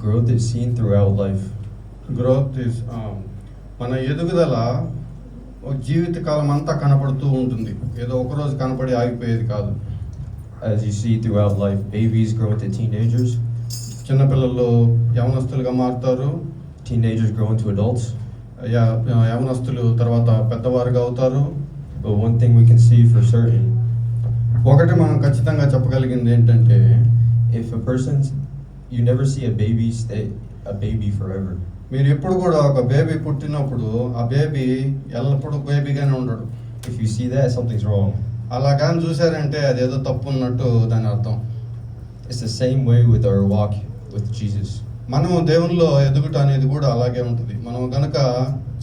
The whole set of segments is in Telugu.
Growth is seen throughout life. Growth is మన ఎదుగుదల జీవితకాలం అంతా కనపడుతూ ఉంటుంది. ఏదో ఒకరోజు కనపడి ఆగిపోయేది కాదు. As you see throughout life, babies grow into teenagers. చిన్నపిల్లలు యవనస్తులుగా మారుతారు. Teenagers grow into adults. యవనస్తులు తర్వాత పెద్దవారుగా అవుతారు. But one thing we can see for certain, ఒకటి మనం ఖచ్చితంగా చెప్పగలిగింది ఏంటంటే, if a person's, you never see a baby stay a baby forever. మీరు ఎప్పుడు కూడా ఒక బేబీ పుట్టినప్పుడు ఆ బేబీ ఎల్లప్పుడూ బేబీగానే ఉండడు. If you see that, something's wrong. అలా కానీ చూసారంటే అదేదో తప్పు ఉన్నట్టు దాని అర్థం. It's the same way with our walk with Jesus. మనము దేవునిలో ఎదుగుట అనేది కూడా అలాగే ఉంటుంది. మనం గనక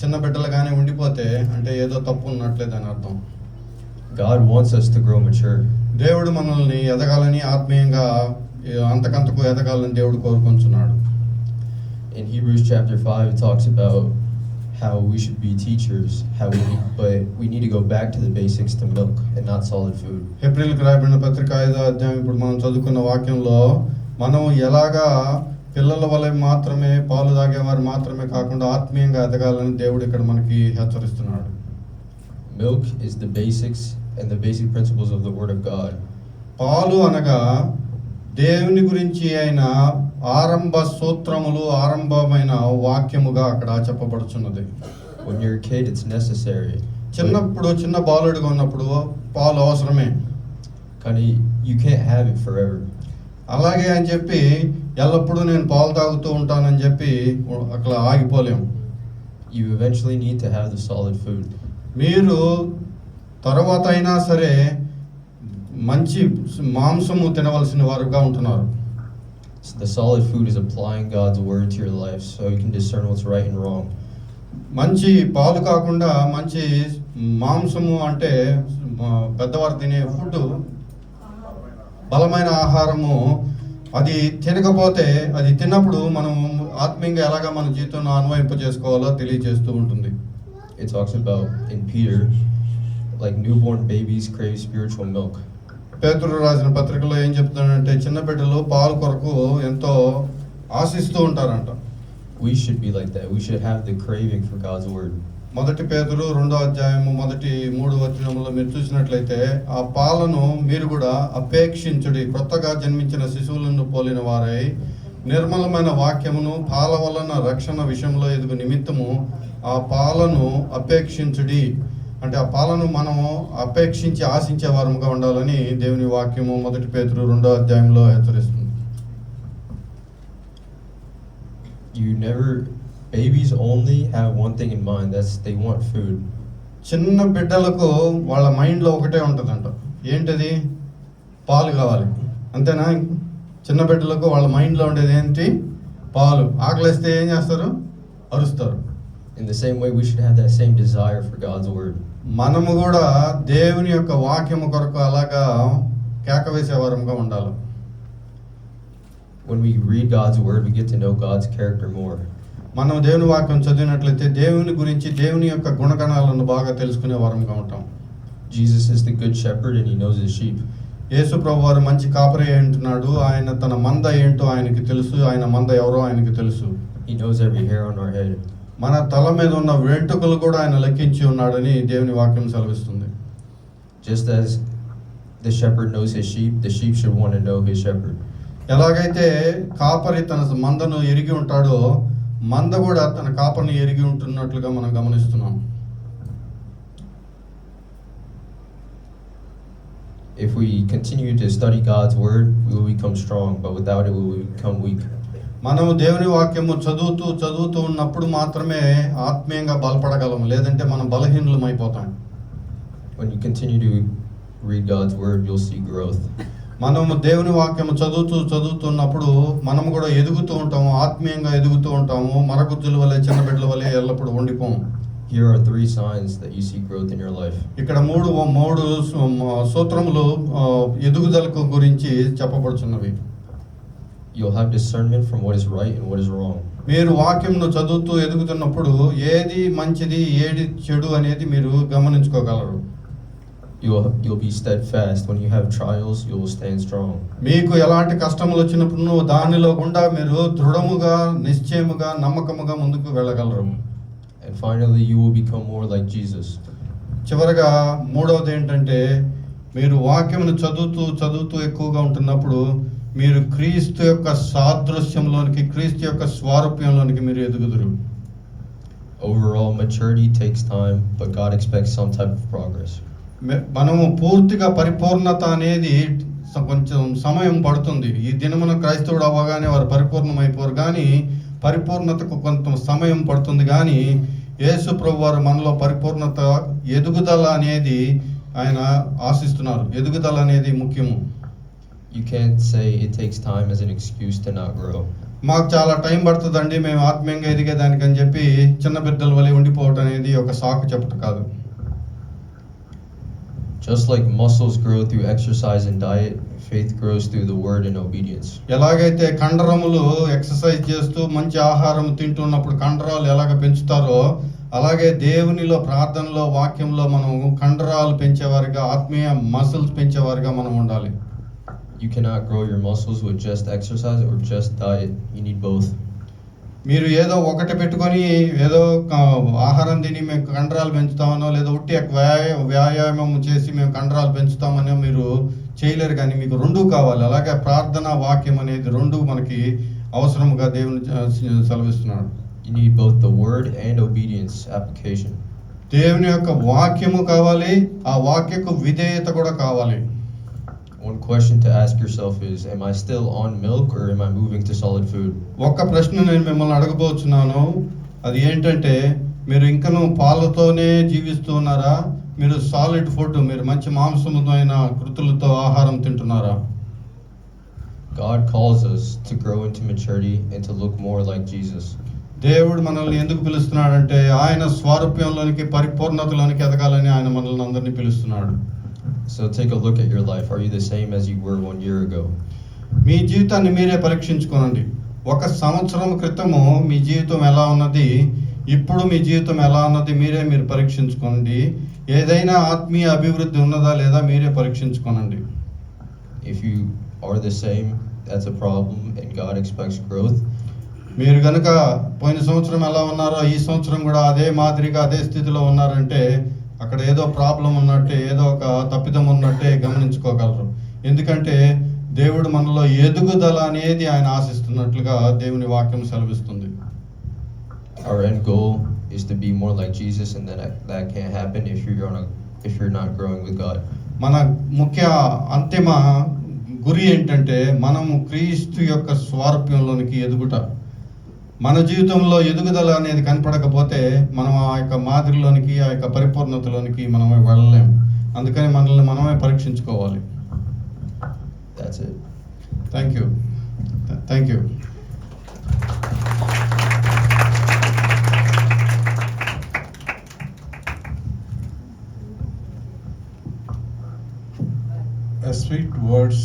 చిన్న బిడ్డలుగానే ఉండిపోతే అంటే ఏదో తప్పు ఉన్నట్లే దాని అర్థం. God wants us to grow mature. దేవుడు మనల్ని ఎదగాలని, ఆత్మీయంగా అంతకంతకు ఎదగాలని దేవుడు కోరుకుంటున్నాడు. In Hebrews chapter 5, it talks about how we should be teachers, but we need to go back to the basics to milk and not solid food. హెబ్రీయులకు రాయబడిన పత్రిక 5వ అధ్యాయం ఇప్పుడు మనం చదువుకున్న వాక్యంలో మనం ఎలాగా పిల్లల వలె మాత్రమే పాలు తాగేవారు మాత్రమే కాకుండా ఆత్మీయంగా ఎదగాలని దేవుడు ఇక్కడ మనకి హెచ్చరిస్తున్నాడు. Milk is the basics and the basic principles of the Word of God. పాలు అనగా దేవుని గురించి అయిన ఆరంభ సూత్రములు, ఆరంభమైన వాక్యముగా అక్కడ చెప్పబడుచున్నది. When you're a kid, it's necessary. చిన్నప్పుడు చిన్న బాలుడిగా ఉన్నప్పుడు పాలు అవసరమే, కానీ you can't have it forever. అలాగే అని చెప్పి ఎల్లప్పుడూ నేను పాలు తాగుతూ ఉంటానని చెప్పి అట్లా ఆగిపోలేము. You eventually need to have the solid food. మీరు తర్వాత అయినా సరే మంచి మాంసము తినవలసిన వారుగా ఉంటున్నారు. So the solid food is applying God's word to your life so you can discern what's right and wrong. మంచి పాలు కాకుండా మంచి మాంసము అంటే పెద్దవారు తినే ఫుడ్, బలమైన ఆహారము, అది తినకపోతే అది తిన్నప్పుడు మనం ఆత్మీయంగా ఎలాగా మన జీవితంలో అన్వయింపజేసుకోవాలో తెలియజేస్తూ ఉంటుంది. It talks about in Peter, like newborn babies crave spiritual milk. పేతురు రాసిన పత్రికలో ఏం చెప్తాడంటే చిన్న బిడ్డలు పాలు కొరకు ఎంతో ఆశిస్తూ ఉంటారంట. We should be like that. We should have the craving for God's word. మొదటి పేతురు 2వ అధ్యాయము మొదటి 3 వచనములో మీరు చూసినట్లయితే ఆ పాలను మీరు కూడా అపేక్షించుడి. కొత్తగా జన్మించిన శిశువులను పోలిన వారై నిర్మలమైన వాక్యమును పాల వలన రక్షణ విషయంలో ఎదుగు నిమిత్తము ఆ పాలను అపేక్షించుడి. అంటే ఆ పాలను మనము అపేక్షించి ఆశించే వారముగా ఉండాలని దేవుని వాక్యము మొదటి పేతురు 2వ అధ్యాయంలో హెచ్చరిస్తుంది. Babies only have one thing in mind, that's they want food. చిన్న బిడ్డలకు వాళ్ళ మైండ్లో ఒకటే ఉంటుందంట, ఏంటది? పాలు కావాలి, అంతేనా? చిన్న బిడ్డలకు వాళ్ళ మైండ్లో ఉండేది ఏంటి? పాలు. ఆకలిస్తే ఏం చేస్తారు? అరుస్తారు. In the same way, we should have that same desire for God's word. మనము కూడా దేవుని యొక్క వాక్యము కొరకు అలాగా కేక వేసేవారంగా ఉండాలి. When we read God's word, we get to know God's character more. మనం దేవుని వాక్యం చదివినట్లయితే దేవుని గురించి, దేవుని యొక్క గుణగణాలను బాగా తెలుసుకునే వారంగా ఉంటాం. Jesus is the good shepherd and he knows his sheep. యేసు ప్రభువారు మంచి కాపరి అంటున్నాడు. ఆయన తన మంద ఏంటో ఆయనకి తెలుసు, ఆయన మంద ఎవరో ఆయనకి తెలుసు. He knows every hair on our head. మన తల మీద ఉన్న వెంట్రుకలు కూడా ఆయన లెక్కించి ఉన్నాడని దేవుని వాక్యం సెలవిస్తుంది. Just as the shepherd knows his sheep, the sheep should want to know his shepherd. ఎలాగైతే కాపరి తన మందను ఎరిగి ఉంటాడో, మంద కూడా తన కాపరిని ఎరిగి ఉంటున్నట్లుగా మనం గమనిస్తున్నాం. If we continue to study God's word, we will become strong, but without it we will become weak. మనము దేవుని వాక్యము చదువుతూ ఉన్నప్పుడు మాత్రమే ఆత్మీయంగా బలపడగలము, లేదంటే మనం బలహీనులం అయిపోతాం. When you continue to read God's word, you'll see growth. మనము దేవుని వాక్యము చదువుతున్నప్పుడు మనము కూడా ఎదుగుతూ ఉంటాము, ఆత్మీయంగా ఎదుగుతూ ఉంటాము. మరగుజ్జుల వలె, చిన్న బిడ్డల వలె ఎల్లప్పుడూ ఉండిపోము. Here are 3 signs that you see growth in your life. ఇక్కడ మూడు సూత్రములు ఎదుగుదలకు గురించి చెప్పబడుచున్నవి. You'll have discernment from what is right and what is wrong. మీరు వాక్యంను చదువుతూ ఎదుగుతున్నప్పుడు ఏది మంచిది, ఏది చెడు అనేది మీరు గమనించుకోగలరు. you'll be steadfast. When you have trials, you will stand strong. మీకు ఎలాంటి కష్టములు వచ్చినప్పుడు నువ్వు దానిలో గుండా మీరు దృఢముగా నిశ్చయముగా నమ్మకముగా ముందుకు వెళ్ళగలరు. And finally, you will become more like Jesus. చివరగా మూడవది ఏంటంటే మీరు వాక్యమును చదువుతూ ఎక్కువగా ఉంటున్నప్పుడు మీరు క్రీస్తు యొక్క సాదృశ్యంలోనికి క్రీస్తు యొక్క స్వారూప్యంలోనికి మీరు ఎదుగుదురు. Overall, maturity takes time, but God expects some type of progress. మనము పూర్తిగా పరిపూర్ణత అనేది కొంచెం సమయం పడుతుంది. ఈ దినమున క్రైస్తవుడు అవ్వగానే వారు పరిపూర్ణమైపోరు, కానీ పరిపూర్ణతకు కొంత సమయం పడుతుంది. కానీ యేసు ప్రభు వారు మనలో పరిపూర్ణత ఎదుగుదల అనేది ఆయన ఆశిస్తున్నారు. ఎదుగుదల అనేది ముఖ్యము. You can't say it takes time as an excuse to not grow. మాకు చాలా టైం పడుతుందండి, మేము ఆత్మీయంగా ఎదిగేదానికి అని చెప్పి చిన్న బిడ్డల వలె ఉండిపోవటం అనేది ఒక సాకు చెప్పట కాదు. Just like muscles grow through exercise and diet, faith grows through the word and obedience. ఎలాగైతే కండరములు ఎక్సర్సైజ్ చేస్తూ మంచి ఆహారం తింటున్నప్పుడు కండరాలు ఎలాగ పెంచుతారో, అలాగే దేవునిలో ప్రార్థనలో వాక్యంలో మనం కండరాలు పెంచేవారిగా ఆత్మీయ మసిల్స్ పెంచేవారిగా మనం ఉండాలి. You cannot grow your muscles with just exercise or just diet. You need both. మీరు ఏదో ఒకటి పెట్టుకొని ఏదో ఆహారం తిని మేము కండరాలు పెంచుతామనో, లేదా ఉట్టి వ్యాయామం చేసి మేము కండరాలు పెంచుతామనో మీరు చేయలేరు. కానీ మీకు రెండూ కావాలి. అలాగే ప్రార్థన వాక్యం అనేది రెండూ మనకి అవసరముగా దేవుని సెలవిస్తున్నాడు. You need both the word and obedience application. దేవుని యొక్క వాక్యము కావాలి, ఆ వాక్యకు విధేయత కూడా కావాలి. One question to ask yourself is, am I still on milk or am I moving to solid food? ఒక్క ప్రశ్న నేను మిమ్మల్ని అడగబోతున్నాను. అది ఏంటంటే, మీరు ఇంకనూ పాలతోనే జీవిస్తూ ఉన్నారా, మీరు సాలిడ్ ఫుడ్, మీరు మంచి మాంసమైన కృతులతో ఆహారం తింటున్నారా? God calls us to grow into maturity and to look more like Jesus. దేవుడు మనల్ని ఎందుకు పిలుస్తున్నాడంటే ఆయన స్వారూప్యంలోనికి పరిపూర్ణతలోనికి ఎదగాలని ఆయన మనల్ని అందరినీ పిలుస్తున్నాడు. So take a look at your life. Are you the same as you were 1 year ago? మీ జీవితాన్ని మీరే పరీక్షించుకోనండి. 1 సంవత్సరం క్రితము మీ జీవితం ఎలా ఉన్నది, ఇప్పుడు మీ జీవితం ఎలా ఉన్నది మీరు పరీక్షించుకోండి. ఏదైనా ఆత్మీయ అభివృద్ధి ఉన్నదా లేదా మీరే పరీక్షించుకోనండి. If you are the same, that's a problem and God expects growth. మీరు గనుక పోయిన సంవత్సరం ఎలా ఉన్నారో ఈ సంవత్సరం కూడా అదే మాదిరిగా అదే స్థితిలో ఉన్నారంటే అక్కడ ఏదో ప్రాబ్లం ఉన్నట్టే, ఏదో ఒక తప్పిదం ఉన్నట్టే గమనించుకోగలరు. ఎందుకంటే దేవుడు మనలో ఎదుగుదల అనేది ఆయన ఆశిస్తున్నట్లుగా దేవుని వాక్యం సెలవిస్తుంది. Our end goal is to be more like Jesus, and that can't happen if you're not growing with God. మన ముఖ్య అంతిమ గురి ఏంటంటే మనము క్రీస్తు యొక్క స్వారూప్యంలోనికి ఎదుగుట. మన జీవితంలో ఎదుగుదల అనేది కనపడకపోతే మనం ఆ యొక్క మాదిరిలోనికి ఆ యొక్క పరిపూర్ణతలోనికి మనమే వెళ్ళలేము. అందుకని మనల్ని మనమే పరీక్షించుకోవాలి. That's it. Thank you. Sweet words